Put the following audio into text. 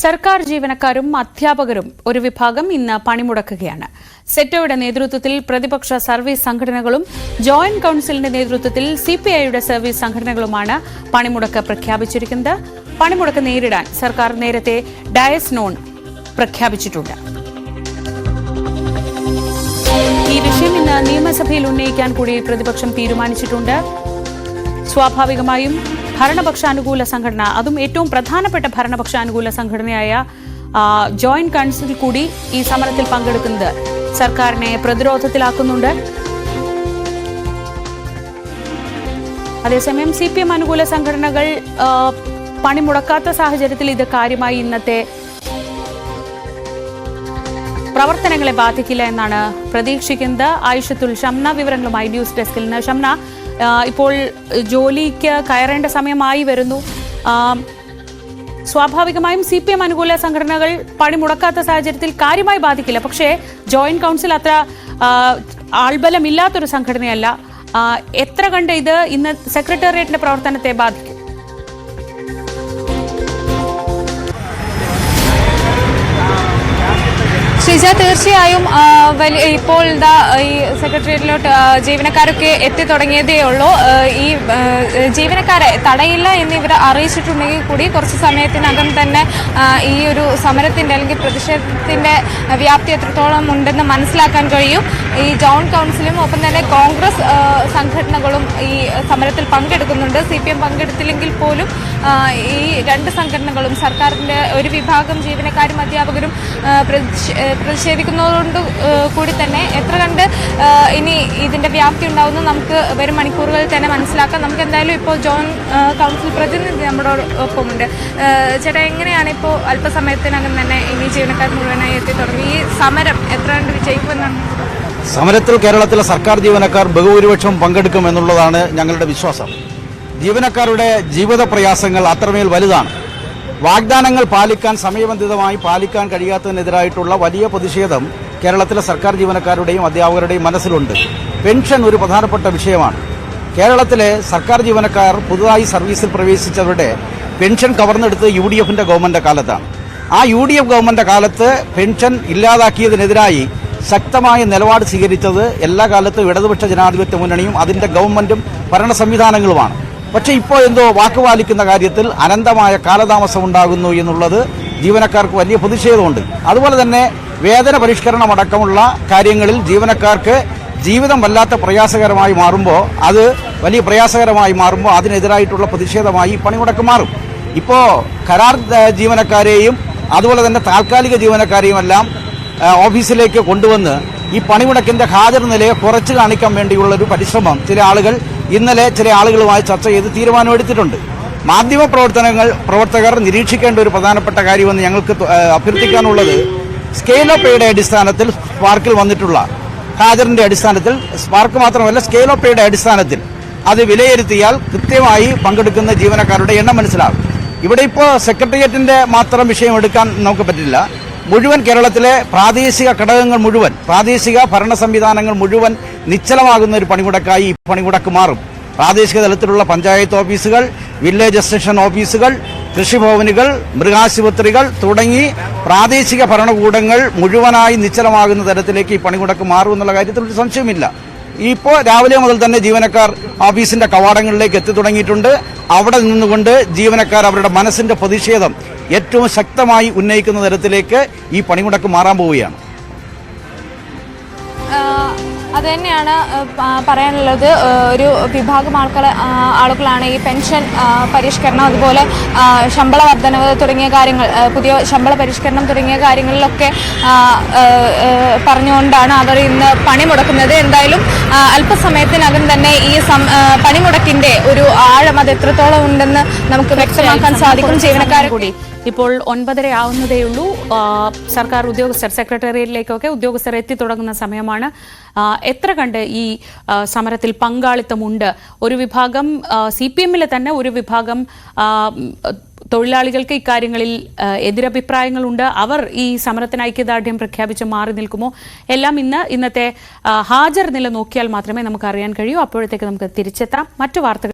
സർക്കാർ ജീവനക്കാരും അധ്യാപകരും ഒരു വിഭാഗം ഇന്ന് പണിമുടക്കുകയാണ്. സെറ്റോയുടെ നേതൃത്വത്തിൽ പ്രതിപക്ഷ സർവീസ് സംഘടനകളും ജോയിന്റ് കൌൺസിലിന്റെ നേതൃത്വത്തിൽ സിപിഐയുടെ സർവീസ് സംഘടനകളുമാണ് പണിമുടക്ക് പ്രഖ്യാപിച്ചിരിക്കുന്നത്. പണിമുടക്ക് നേരിടാൻ സർക്കാർ നേരത്തെ ഡയസ് നോൺ പ്രഖ്യാപിച്ചിട്ടുണ്ട്. ഈ വിഷയം ഇന്ന് നിയമസഭയിൽ ഉന്നയിക്കാൻ കൂടി പ്രതിപക്ഷം തീരുമാനിച്ചിട്ടുണ്ട്. സ്വാഭാവികമായും ഭരണപക്ഷാനുകൂല സംഘടന, അതും ഏറ്റവും പ്രധാനപ്പെട്ട ഭരണപക്ഷാനുകൂല സംഘടനയായ ജോയിന്റ് കൌൺസിൽ കൂടി ഈ സമരത്തിൽ പങ്കെടുക്കുന്നത് സർക്കാരിനെ പ്രതിരോധത്തിലാക്കുന്നുണ്ട്. അതേസമയം CPM അനുകൂല സംഘടനകൾ പണിമുടക്കാത്ത സാഹചര്യത്തിൽ ഇത് കാര്യമായി ഇന്നത്തെ പ്രവർത്തനങ്ങളെ ബാധിക്കില്ല എന്നാണ് പ്രതീക്ഷിക്കുന്നത്. ആയിഷത്തുൽ ഷംന വിവരങ്ങളുമായി ന്യൂസ് ഡെസ്കിൽ നിന്ന്. ഷംന, ഇപ്പോൾ ജോലിക്ക് കയറേണ്ട സമയമായി വരുന്നു. സ്വാഭാവികമായും CPM അനുകൂല സംഘടനകൾ പണിമുടക്കാത്ത സാഹചര്യത്തിൽ കാര്യമായി ബാധിക്കില്ല. പക്ഷേ ജോയിന്റ് കൌൺസിൽ അത്ര ആൾബലമില്ലാത്തൊരു സംഘടനയല്ല. എത്ര കണ്ട് ഇത് ഇന്ന് സെക്രട്ടേറിയറ്റിന്റെ പ്രവർത്തനത്തെ ബാധിക്കും? ശ്രീജ, തീർച്ചയായും ഇപ്പോൾ ഈ സെക്രട്ടേറിയറ്റിലോട്ട് ജീവനക്കാരൊക്കെ എത്തിത്തുടങ്ങിയതേ ഉള്ളൂ. ഈ ജീവനക്കാരെ തടയില്ല എന്ന് ഇവർ അറിയിച്ചിട്ടുണ്ടെങ്കിൽ കൂടി കുറച്ച് സമയത്തിനകം തന്നെ ഈ ഒരു സമരത്തിന്റെ അല്ലെങ്കിൽ പ്രതിഷേധത്തിന്റെ വ്യാപ്തി എത്രത്തോളം ഉണ്ടെന്ന് മനസ്സിലാക്കാൻ കഴിയും. ഈ ജോയിന്റ് കൌൺസിലും ഒപ്പം തന്നെ കോൺഗ്രസ് സംഘടനകളും ഈ സമരത്തിൽ പങ്കെടുക്കുന്നുണ്ട്. CPM പങ്കെടുത്തില്ലെങ്കിൽ പോലും ഈ രണ്ട് സംഘടനകളും സർക്കാരിന്റെ ഒരു വിഭാഗം ജീവനക്കാരും അധ്യാപകരും പ്രതിഷേധിക്കുന്നതുകൊണ്ട് കൂടി തന്നെ എത്ര കണ്ട് ഇനി ഇതിന്റെ വ്യാപ്തി ഉണ്ടാവുന്നു നമുക്ക് വരും മണിക്കൂറുകളിൽ തന്നെ മനസ്സിലാക്കാം. നമുക്ക് എന്തായാലും ഇപ്പോൾ ജോയിന്റ് കൌൺസിൽ പ്രതിനിധി നമ്മുടെ ഒപ്പമുണ്ട്. ചേട്ടാ, എങ്ങനെയാണ് ഇപ്പോൾ അല്പസമയത്തിനകം തന്നെ ഇനി ജീവനക്കാർ മുഴുവനായി എത്തി തുടങ്ങി ഈ സമരം എത്ര കണ്ട് വിജയിക്കുമെന്നാണ്? സമരത്തിൽ കേരളത്തിലെ സർക്കാർ ജീവനക്കാർ ബഹുഭൂരിപക്ഷം പങ്കെടുക്കുമെന്നുള്ളതാണ് ഞങ്ങളുടെ വിശ്വാസം. ജീവനക്കാരുടെ ജീവിത പ്രയാസങ്ങൾ അത്രമേൽ വലുതാണ്. വാഗ്ദാനങ്ങൾ പാലിക്കാൻ സമയബന്ധിതമായി പാലിക്കാൻ കഴിയാത്തതിനെതിരായിട്ടുള്ള വലിയ പ്രതിഷേധം കേരളത്തിലെ സർക്കാർ ജീവനക്കാരുടെയും അധ്യാപകരുടെയും മനസ്സിലുണ്ട്. പെൻഷൻ ഒരു പ്രധാനപ്പെട്ട വിഷയമാണ്. കേരളത്തിലെ സർക്കാർ ജീവനക്കാർ പുതുതായി സർവീസിൽ പ്രവേശിച്ചവരുടെ പെൻഷൻ കവർന്നെടുത്ത് UDFന്റെ ഗവൺമെന്റ് കാലത്താണ്. ആ UDF ഗവൺമെന്റ് കാലത്ത് പെൻഷൻ ഇല്ലാതാക്കിയതിനെതിരായി ശക്തമായ നിലപാട് സ്വീകരിച്ചത് എല്ലാ കാലത്തും ഇടതുപക്ഷ ജനാധിപത്യ മുന്നണിയും അതിന്റെ ഗവൺമെന്റും ഭരണ സംവിധാനങ്ങളുമാണ്. പക്ഷേ ഇപ്പോൾ എന്തോ വാക്കുപാലിക്കുന്ന കാര്യത്തിൽ അനന്തമായ കാലതാമസം ഉണ്ടാകുന്നു എന്നുള്ളത് ജീവനക്കാർക്ക് വലിയ പ്രതിഷേധമുണ്ട്. അതുപോലെ തന്നെ വേതന പരിഷ്കരണമടക്കമുള്ള കാര്യങ്ങളിൽ ജീവനക്കാർക്ക് ജീവിതം വല്ലാത്ത പ്രയാസകരമായി മാറുമ്പോൾ വലിയ പ്രയാസകരമായി മാറുമ്പോൾ അതിനെതിരായിട്ടുള്ള പ്രതിഷേധമായി പണിമുടക്ക് മാറും. ഇപ്പോൾ കരാർ ജീവനക്കാരെയും അതുപോലെ തന്നെ താൽക്കാലിക ജീവനക്കാരെയും എല്ലാം ഓഫീസിലേക്ക് കൊണ്ടുവന്ന് ഈ പണിമുടക്കിന്റെ ഹാജർ നിലയെ കുറച്ച് കാണിക്കാൻ വേണ്ടിയുള്ളൊരു പരിശ്രമം ഇന്നലെ ചില ആളുകളുമായി ചർച്ച ചെയ്ത് തീരുമാനമെടുത്തിട്ടുണ്ട്. മാധ്യമ പ്രവർത്തകർ നിരീക്ഷിക്കേണ്ട ഒരു പ്രധാനപ്പെട്ട കാര്യമെന്ന് ഞങ്ങൾക്ക് അഭ്യർത്ഥിക്കാനുള്ളത്, സ്കെയിൽ ഓഫ് പേയുടെ അടിസ്ഥാനത്തിൽ സ്പാർക്കിൽ വന്നിട്ടുള്ള ഹാജറിന്റെ അടിസ്ഥാനത്തിൽ, സ്പാർക്ക് മാത്രമല്ല സ്കെയിൽ ഓഫ് പേയുടെ അടിസ്ഥാനത്തിൽ അത് വിലയിരുത്തിയാൽ കൃത്യമായി പങ്കെടുക്കുന്ന ജീവനക്കാരുടെ എണ്ണം മനസ്സിലാകും. ഇവിടെ ഇപ്പോൾ സെക്രട്ടേറിയറ്റിന്റെ മാത്രം വിഷയം എടുക്കാൻ നമുക്ക് പറ്റില്ല. മുഴുവൻ കേരളത്തിലെ പ്രാദേശിക ഘടകങ്ങൾ മുഴുവൻ, പ്രാദേശിക ഭരണ സംവിധാനങ്ങൾ മുഴുവൻ നിശ്ചലമാകുന്ന ഒരു പണിമുടക്കായി ഈ പണിമുടക്ക് മാറും. പ്രാദേശിക തലത്തിലുള്ള പഞ്ചായത്ത് ഓഫീസുകൾ, വില്ലേജ് എക്സ്റ്റൻഷൻ ഓഫീസുകൾ, കൃഷിഭവനുകൾ, മൃഗാശുപത്രികൾ തുടങ്ങി പ്രാദേശിക ഭരണകൂടങ്ങൾ മുഴുവനായി നിശ്ചലമാകുന്ന തരത്തിലേക്ക് ഈ പണിമുടക്ക് മാറും എന്നുള്ള കാര്യത്തിൽ ഒരു സംശയമില്ല. ഇപ്പോൾ രാവിലെ മുതൽ തന്നെ ജീവനക്കാർ ഓഫീസിന്റെ കവാടങ്ങളിലേക്ക് എത്തി തുടങ്ങിയിട്ടുണ്ട്. അവിടെ നിന്നുകൊണ്ട് ജീവനക്കാർ അവരുടെ മനസ്സിന്റെ പ്രതിഷേധം ഏറ്റവും ശക്തമായി ഉന്നയിക്കുന്ന തരത്തിലേക്ക് ഈ പണിമുടക്ക് മാറാൻ പോവുകയാണ്. അത് തന്നെയാണ് പറയാനുള്ളത്. ഒരു വിഭാഗം ആളുകളാണ് ഈ പെൻഷൻ പരിഷ്കരണം, അതുപോലെ ശമ്പള വർധനവ് തുടങ്ങിയ കാര്യങ്ങൾ, പുതിയ ശമ്പള പരിഷ്കരണം തുടങ്ങിയ കാര്യങ്ങളിലൊക്കെ പറഞ്ഞുകൊണ്ടാണ് അവർ ഇന്ന് പണിമുടക്കുന്നത്. എന്തായാലും അല്പസമയത്തിനകം തന്നെ ഈ പണിമുടക്കിന്റെ ഒരു ആഴം അത് എത്രത്തോളം ഉണ്ടെന്ന് നമുക്ക് വ്യക്തമാക്കാൻ സാധിക്കും. ജീവനക്കാരെ കൂടി ഇപ്പോൾ 9:30 ആവുന്നതേയുള്ളൂ. സർക്കാർ ഉദ്യോഗസ്ഥർ സെക്രട്ടേറിയറ്റിലേക്കൊക്കെ ഉദ്യോഗസ്ഥർ എത്തിത്തുടങ്ങുന്ന സമയമാണ്. എത്ര കണ്ട് ഈ സമരത്തിൽ പങ്കാളിത്തമുണ്ട്? ഒരു വിഭാഗം CPMലെ തന്നെ ഒരു വിഭാഗം തൊഴിലാളികൾക്ക് ഇക്കാര്യങ്ങളിൽ എതിരഭിപ്രായങ്ങളുണ്ട്. അവർ ഈ സമരത്തിന് ഐക്യദാർഢ്യം പ്രഖ്യാപിച്ച് മാറി നിൽക്കുമോ? എല്ലാം ഇന്നത്തെ ഹാജർ നില നോക്കിയാൽ മാത്രമേ നമുക്ക് അറിയാൻ കഴിയൂ. അപ്പോഴത്തേക്ക് നമുക്ക് തിരിച്ചെത്താം. മറ്റു വാർത്തകൾ